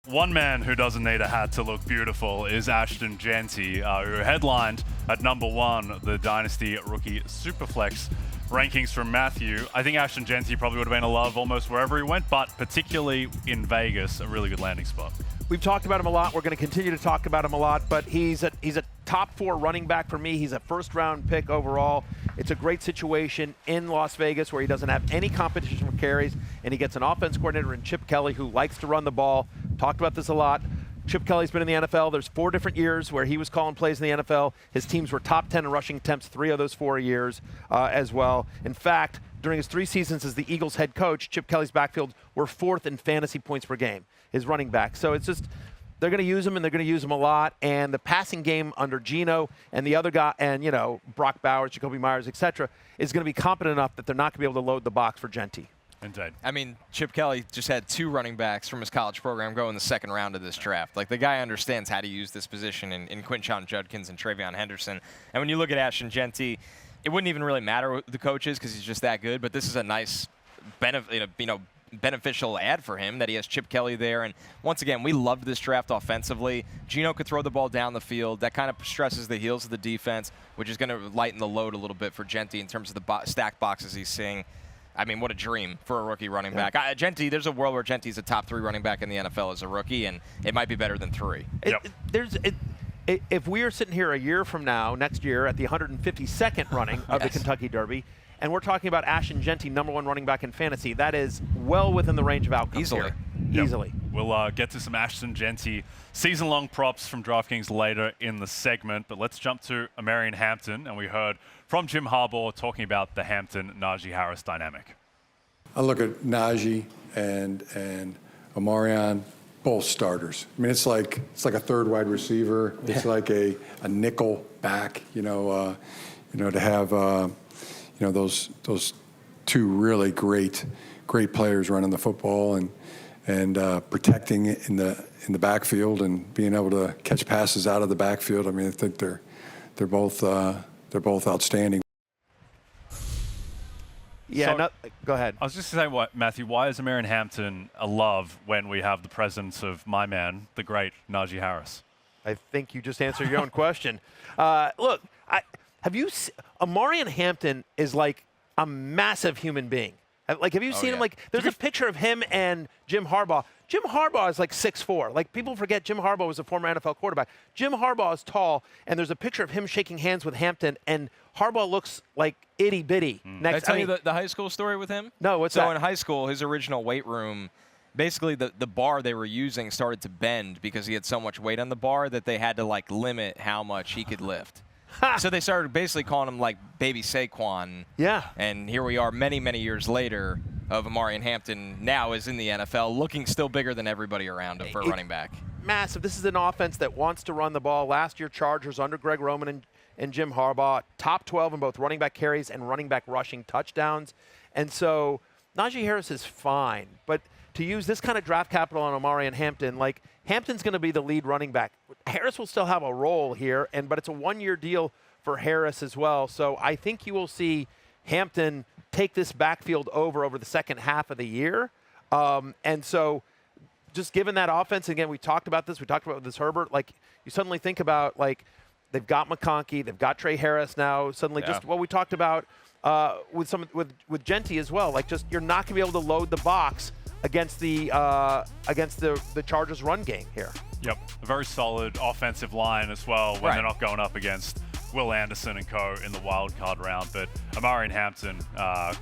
One man who doesn't need a hat to look beautiful is Ashton Jeanty, who headlined at number 1 the Dynasty Rookie Superflex rankings from Matthew. I think Ashton Jeanty probably would have been a love almost wherever he went, but particularly in Vegas, a really good landing spot. We've talked about him a lot. We're going to continue to talk about him a lot, but he's a top 4 running back for me. He's a first-round pick overall. It's a great situation in Las Vegas where he doesn't have any competition for carries, and he gets an offense coordinator in Chip Kelly who likes to run the ball. Talked about this a lot. Chip Kelly's been in the NFL. There's 4 different years where he was calling plays in the NFL. His teams were top 10 in rushing attempts 3 of those 4 years as well. In fact, during his 3 seasons as the Eagles head coach, Chip Kelly's backfield were 4th in fantasy points per game, his running back. So it's just, they're going to use him, and they're going to use him a lot. And the passing game under Geno and the other guy, and, you know, Brock Bowers, Jacoby Myers, etc., is going to be competent enough that they're not going to be able to load the box for Jeanty. Indeed. I mean, Chip Kelly just had 2 running backs from his college program go in the 2nd round of this draft. Like, the guy understands how to use this position in Quinshon Judkins and Travion Henderson. And when you look at Ashton Jeanty, it wouldn't even really matter what the coach is because he's just that good. But this is a nice beneficial ad for him that he has Chip Kelly there. And once again, we loved this draft offensively. Geno could throw the ball down the field. That kind of stresses the heels of the defense, which is going to lighten the load a little bit for Jeanty in terms of the stacked boxes he's seeing. I mean, what a dream for a rookie running back. Jeanty, there's a world where Genty's a top 3 running back in the NFL as a rookie, and it might be better than 3. If we are sitting here a year from now, next year, at the 152nd running of the Kentucky Derby, and we're talking about Ashton Jeanty, number 1 running back in fantasy, that is well within the range of outcomes. Easily. Easily. We'll get to some Ashton Jeanty season-long props from DraftKings later in the segment, but let's jump to Omarion Hampton, and we heard from Jim Harbaugh talking about the Hampton-Najee Harris dynamic. I look at Najee and Omarion, both starters. I mean, it's like a third wide receiver. It's like a nickel back. To have those 2 really great players running the football and protecting it in the backfield and being able to catch passes out of the backfield. I mean, I think they're both outstanding. Yeah, So, go ahead. I was just saying, Matthew, why is Omarion Hampton a love when we have the presence of my man, the great Najee Harris? I think you just answered your own question. Look, Omarion Hampton is like a massive human being. Like, have you seen him? Like, there's a picture of him and Jim Harbaugh. Jim Harbaugh is like 6'4". Like, people forget Jim Harbaugh was a former NFL quarterback. Jim Harbaugh is tall, and there's a picture of him shaking hands with Hampton, and Harbaugh looks like itty-bitty. Did I tell you the high school story with him? No, what's that? So in high school, his original weight room, basically the bar they were using started to bend because he had so much weight on the bar that they had to, like, limit how much he could lift. So they started basically calling him, like, Baby Saquon. Yeah. And here we are many, many years later of Omarion Hampton now is in the NFL, looking still bigger than everybody around him for a running back. Massive. This is an offense that wants to run the ball. Last year, Chargers under Greg Roman and Jim Harbaugh, top 12 in both running back carries and running back rushing touchdowns. And so Najee Harris is fine. But to use this kind of draft capital on Omarion Hampton, like, Hampton's going to be the lead running back. Harris will still have a role here, but it's a 1-year deal for Harris as well. So I think you will see Hampton take this backfield over the second half of the year. And so just given that offense, again, we talked about this with Herbert, like, you suddenly think about, like, they've got McConkey, they've got Trey Harris now, suddenly just what we talked about with Jeanty as well. Like, just you're not going to be able to load the box against the Chargers run game here. Yep, a very solid offensive line as well when they're not going up against Will Anderson and co. in the wild card round. But Omarion Hampton,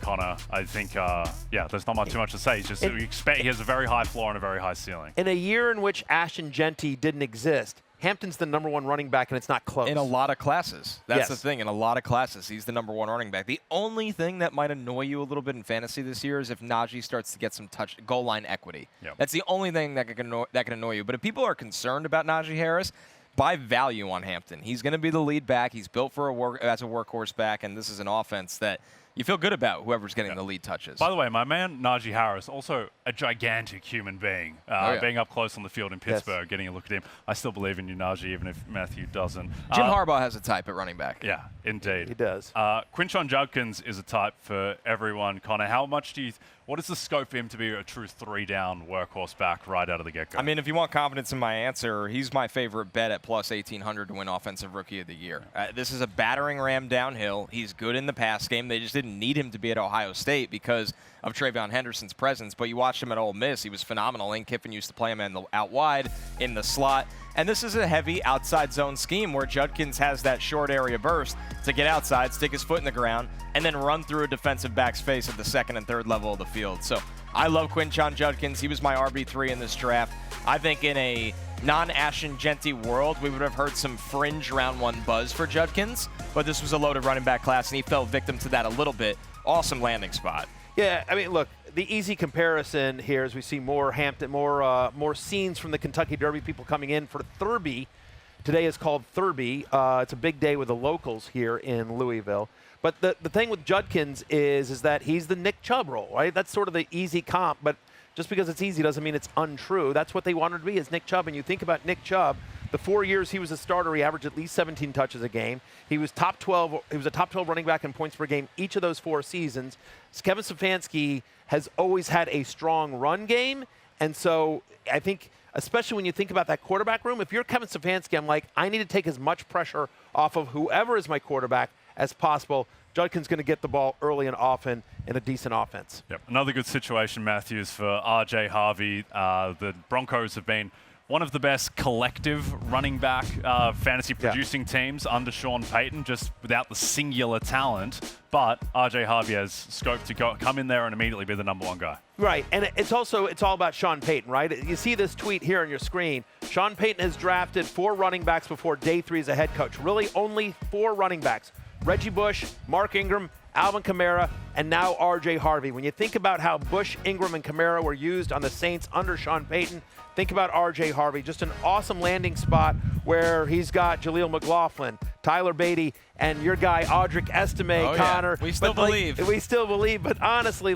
Connor, I think, there's not too much to say. He's just he has a very high floor and a very high ceiling. In a year in which Ashton Jeanty didn't exist, Hampton's the number 1 running back, and it's not close. In a lot of classes. That's the thing. In a lot of classes, he's the number 1 running back. The only thing that might annoy you a little bit in fantasy this year is if Najee starts to get some goal line equity. Yep. That's the only thing that can annoy you. But if people are concerned about Najee Harris, buy value on Hampton. He's going to be the lead back. He's built for as a workhorse back, and this is an offense that you feel good about whoever's getting the lead touches. By the way, my man Najee Harris, also a gigantic human being, being up close on the field in Pittsburgh, getting a look at him. I still believe in you, Najee, even if Matthew doesn't. Jim Harbaugh has a type at running back. Yeah, indeed. He does. Quinshon Judkins is a type for everyone. Connor, how much do you What is the scope for him to be a true 3-down workhorse back right out of the get-go? I mean, if you want confidence in my answer, he's my favorite bet at plus 1,800 to win Offensive Rookie of the Year. This is a battering ram downhill. He's good in the pass game. They just didn't need him to be at Ohio State because of Travion Henderson's presence. But you watched him at Ole Miss. He was phenomenal. Lane Kiffin used to play him out wide in the slot. And this is a heavy outside zone scheme where Judkins has that short area burst to get outside, stick his foot in the ground, and then run through a defensive back's face at the second and third level of the field. So I love Quinshon Judkins. He was my RB3 in this draft. I think in a non-Ashton Jeanty world, we would have heard some fringe round one buzz for Judkins, but this was a loaded running back class, and he fell victim to that a little bit. Awesome landing spot. Yeah, I mean, look, the easy comparison here is we see more Hampton, more scenes from the Kentucky Derby, people coming in for Thurby. Today is called Thurby. It's a big day with the locals here in Louisville. But the thing with Judkins is that he's the Nick Chubb role, right? That's sort of the easy comp, but just because it's easy doesn't mean it's untrue. That's what they wanted to be, is Nick Chubb. And you think about Nick Chubb, the 4 years he was a starter, he averaged at least 17 touches a game. He was top 12. He was a top 12 running back in points per game each of those 4 seasons. Kevin Stefanski has always had a strong run game, and so I think, especially when you think about that quarterback room, if you're Kevin Stefanski, I'm like, I need to take as much pressure off of whoever is my quarterback as possible. Judkins going to get the ball early and often in a decent offense. Yep. Another good situation, Matthews, for RJ Harvey. The Broncos have been one of the best collective running back fantasy producing teams under Sean Payton, just without the singular talent. But RJ Harvey has scope to come in there and immediately be the number 1 guy. Right, and it's all about Sean Payton, right? You see this tweet here on your screen. Sean Payton has drafted 4 running backs before day 3 as a head coach. Really, only 4 running backs. Reggie Bush, Mark Ingram, Alvin Kamara, and now RJ Harvey. When you think about how Bush, Ingram, and Kamara were used on the Saints under Sean Payton, think about RJ Harvey. Just an awesome landing spot where he's got Jaleel McLaughlin, Tyler Beatty, and your guy Audric Estime, Connor. We still believe. We still believe, but honestly,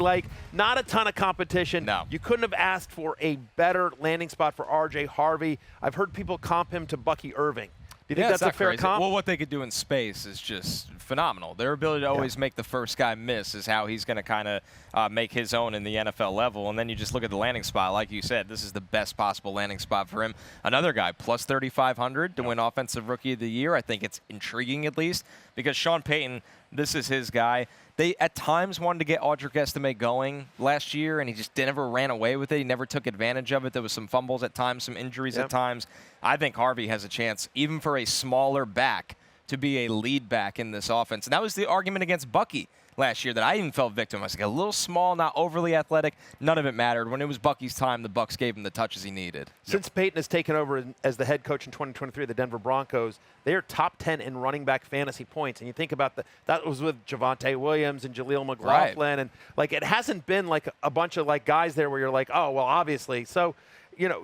not a ton of competition. No. You couldn't have asked for a better landing spot for RJ Harvey. I've heard people comp him to Bucky Irving. Do you think that's a fair comp? Well, what they could do in space is just phenomenal. Their ability to always make the first guy miss is how he's going to kind of make his own in the NFL level. And then you just look at the landing spot. Like you said, this is the best possible landing spot for him. Another guy, plus 3,500 to win Offensive Rookie of the Year. I think it's intriguing at least because Sean Payton, this is his guy. They at times wanted to get Audric Estime going last year, and he just never ran away with it. He never took advantage of it. There was some fumbles at times, some injuries at times. I think Harvey has a chance, even for a smaller back, to be a lead back in this offense. And that was the argument against Bucky last year that I even fell victim. I was like, a little small, not overly athletic. None of it mattered. When it was Bucky's time, the Bucs gave him the touches he needed. Since Payton has taken over as the head coach in 2023 of the Denver Broncos, they are top 10 in running back fantasy points. And you think about that was with Javonte Williams and Jaleel McLaughlin. And it hasn't been like a bunch of guys there where you're like, oh, well, obviously. So,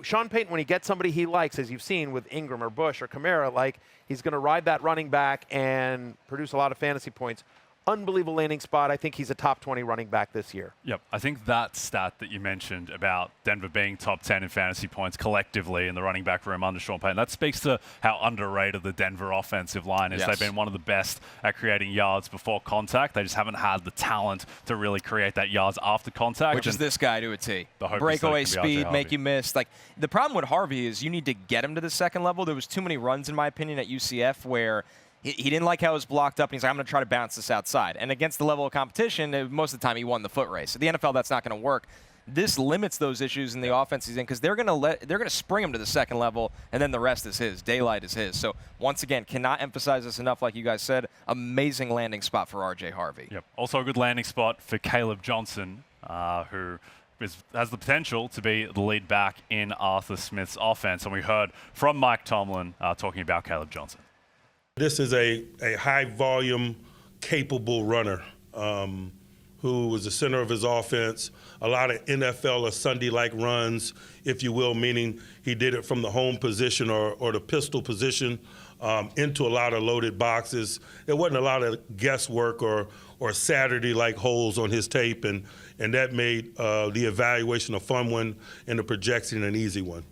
Sean Payton, when he gets somebody he likes, as you've seen with Ingram or Bush or Kamara, he's going to ride that running back and produce a lot of fantasy points. Unbelievable landing spot. I think he's a top 20 running back this year. Yep. I think that stat that you mentioned about Denver being top 10 in fantasy points collectively in the running back room under Sean Payton, that speaks to how underrated the Denver offensive line is. Yes. They've been one of the best at creating yards before contact. They just haven't had the talent to really create that yards after contact. Which is this guy to a T. Breakaway speed, make you miss. The problem with Harvey is you need to get him to the second level. There was too many runs, in my opinion, at UCF where he didn't like how it was blocked up, and he's like, I'm going to try to bounce this outside. And against the level of competition, most of the time he won the foot race. At the NFL, that's not going to work. This limits those issues in the offense he's in because they're going to spring him to the second level, and then the rest is his. Daylight is his. So once again, cannot emphasize this enough. Like you guys said, amazing landing spot for RJ Harvey. Yep. Also a good landing spot for Caleb Johnson, who has the potential to be the lead back in Arthur Smith's offense. And we heard from Mike Tomlin talking about Caleb Johnson. This is a high-volume, capable runner who was the center of his offense. A lot of NFL or Sunday-like runs, if you will, meaning he did it from the home position or the pistol position into a lot of loaded boxes. There wasn't a lot of guesswork or Saturday-like holes on his tape, and that made the evaluation a fun one and the projection an easy one.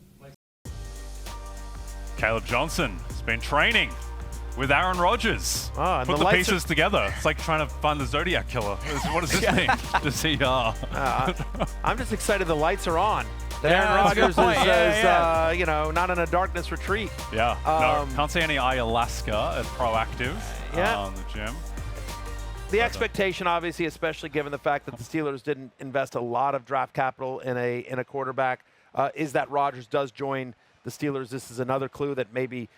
Caleb Johnson has been training with Aaron Rodgers. And Put the pieces together. It's like trying to find the Zodiac Killer. What does this mean? Does he? I'm just excited the lights are on. That Yeah, Aaron that's a good Rodgers is, point. you know, not in a darkness retreat. Yeah. No, can't see any Ayahuasca at Proactive. Yeah. The gym. The expectation, obviously, especially given the fact that the Steelers didn't invest a lot of draft capital in a quarterback, is that Rodgers does join the Steelers. This is another clue that maybe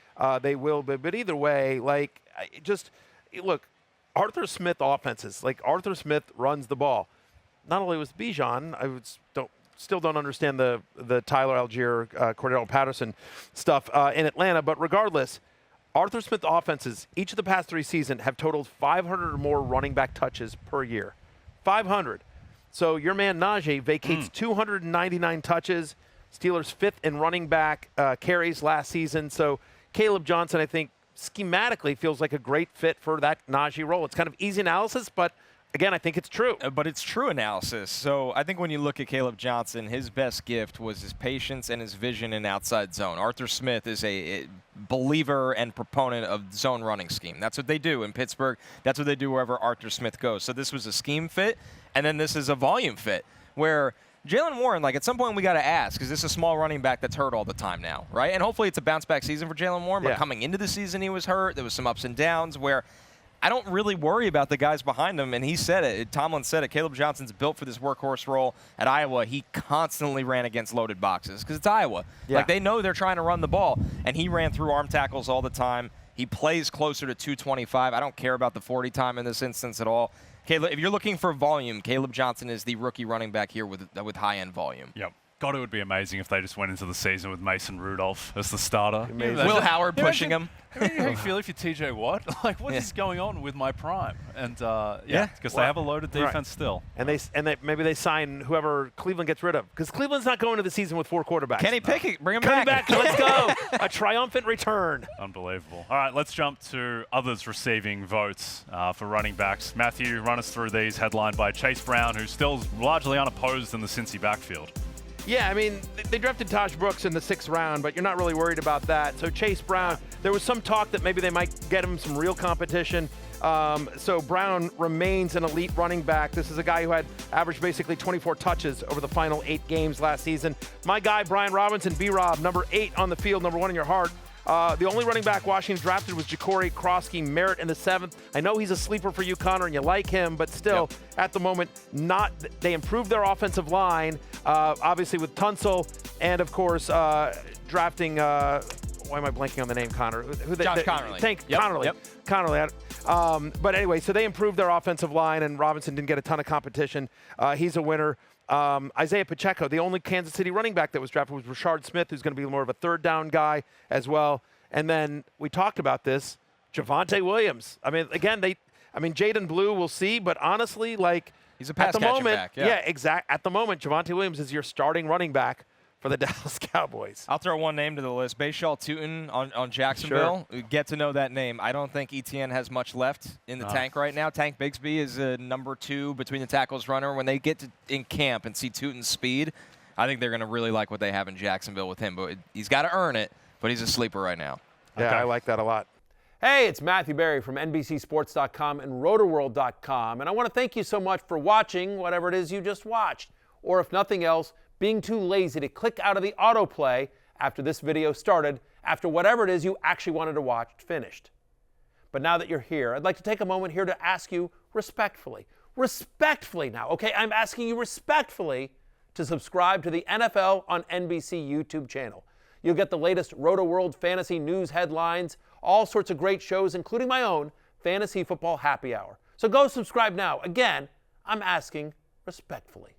they will. But either way, like, look, Arthur Smith offenses. Like, Arthur Smith runs the ball. Not only was Bijan, still don't understand the Tyler Algier, Cordell Patterson stuff in Atlanta. But regardless, Arthur Smith offenses, each of the past 3 seasons, have totaled 500 or more running back touches per year. 500. So your man Najee vacates 299 touches. Steelers 5th in running back carries last season. So Caleb Johnson, I think, schematically feels like a great fit for that Najee role. It's kind of easy analysis, but again, I think it's true. But it's true analysis. So I think when you look at Caleb Johnson, his best gift was his patience and his vision in outside zone. Arthur Smith is a believer and proponent of zone running scheme. That's what they do in Pittsburgh. That's what they do wherever Arthur Smith goes. So this was a scheme fit, and then this is a volume fit where Jaylen Warren, like, at some point we got to ask, because this is a small running back that's hurt all the time now, right? And hopefully it's a bounce-back season for Jaylen Warren, but coming into the season he was hurt. There was some ups and downs where I don't really worry about the guys behind him, and he said it. Tomlin said it. Caleb Johnson's built for this workhorse role. At Iowa, he constantly ran against loaded boxes because it's Iowa. Like, they know they're trying to run the ball, and he ran through arm tackles all the time. He plays closer to 225. I don't care about the 40 time in this instance at all. Caleb, if you're looking for volume, Caleb Johnson is the rookie running back here with high-end volume. Yep. God, it would be amazing if they just went into the season with Mason Rudolph as the starter. Will Howard pushing him. How do you feel if you're TJ Watt? Like, what is going on with my prime? And because they have a loaded defense still. And maybe they sign whoever Cleveland gets rid of, because Cleveland's not going to the season with 4 quarterbacks. Kenny Pickett, bring him Kenny back. Let's go. A triumphant return. Unbelievable. All right, let's jump to others receiving votes for running backs. Matthew, run us through these, headlined by Chase Brown, who's still largely unopposed in the Cincy backfield. Yeah, I mean, they drafted Taj Brooks in the 6th round, but you're not really worried about that. So Chase Brown, there was some talk that maybe they might get him some real competition. So Brown remains an elite running back. This is a guy who had averaged basically 24 touches over the final 8 games last season. My guy, Brian Robinson, B-Rob, number 8 on the field, number 1 in your heart. The only running back Washington drafted was Ja'Cory Krosky Merritt in the 7th. I know he's a sleeper for you, Connor, and you like him, but still, at the moment, they improved their offensive line, obviously with Tunsil, and of course, drafting, why am I blanking on the name, Connor? Josh Connerly. Connerly. Connerly. But anyway, so they improved their offensive line, and Robinson didn't get a ton of competition. He's a winner. Isaiah Pacheco, the only Kansas City running back that was drafted was Rashard Smith, who's going to be more of a 3rd down guy as well. And then we talked about this, Javonte Williams. I mean, again, Jaden Blue, we'll see, but honestly, like, he's a pass at the moment, back. At the moment, Javonte Williams is your starting running back for the Dallas Cowboys. I'll throw one name to the list. Bayshaw Tootin on Jacksonville. Sure. Get to know that name. I don't think ETN has much left in the tank right now. Tank Bigsby is a number 2 between the tackles runner. When they get in camp and see Tootin's speed, I think they're going to really like what they have in Jacksonville with him. But he's got to earn it, but he's a sleeper right now. Yeah, okay. I like that a lot. Hey, it's Matthew Berry from NBCSports.com and RotoWorld.com. And I want to thank you so much for watching whatever it is you just watched. Or if nothing else, being too lazy to click out of the autoplay after this video started, after whatever it is you actually wanted to watch finished. But now that you're here, I'd like to take a moment here to ask you respectfully now, okay? I'm asking you respectfully to subscribe to the NFL on NBC YouTube channel. You'll get the latest RotoWorld fantasy news headlines, all sorts of great shows, including my own Fantasy Football Happy Hour. So go subscribe now. Again, I'm asking respectfully.